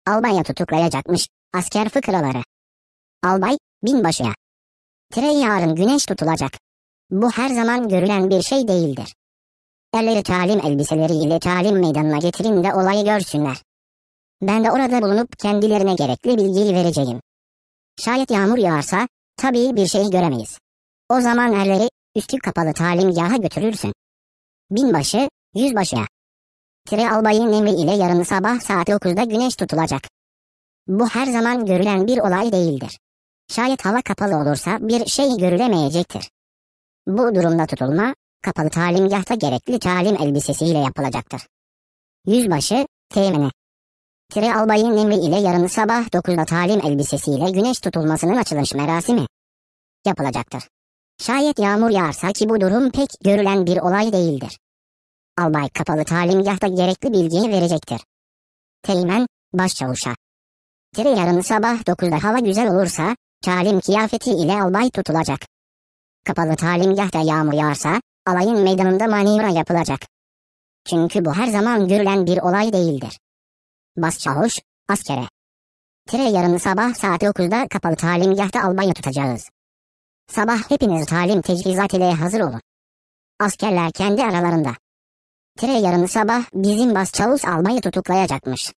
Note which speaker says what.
Speaker 1: albaya tutuklayacakmış. Asker fıkraları. Albay, binbaşıya. Yarın güneş tutulacak. Bu her zaman görülen bir şey değildir. Erleri talim elbiseleriyle talim meydanına getirin de olayı görsünler. Ben de orada bulunup kendilerine gerekli bilgiyi vereceğim. Şayet yağmur yağarsa, tabii bir şey göremeyiz. O zaman erleri üstü kapalı talimgaha götürürsün. Binbaşı, yüzbaşıya. Albayın emriyle yarın sabah saat 9'da güneş tutulacak. Bu her zaman görülen bir olay değildir. Şayet hava kapalı olursa bir şey görülemeyecektir. Bu durumda tutulma, kapalı talimgahta gerekli talim elbisesiyle yapılacaktır. Yüzbaşı, teğmeni. Albayın emriyle yarın sabah 9'da talim elbisesiyle güneş tutulmasının açılış merasimi yapılacaktır. Şayet yağmur yağarsa ki bu durum pek görülen bir olay değildir. Albay kapalı talimgahta gerekli bilgiyi verecektir. Teğmen, başçavuşa. Yarın sabah 9'da hava güzel olursa, talim kıyafeti ile albay tutulacak. Kapalı talimgahta yağmur yağarsa, alayın meydanında manevra yapılacak. Çünkü bu her zaman görülen bir olay değildir. Başçavuş, askere. Yarın sabah saat 9'da kapalı talimgahta albayı tutacağız. Sabah hepiniz talim teçhizat ile hazır olun. Askerler kendi aralarında. Yarın sabah bizim başçavuş albayı tutuklayacakmış.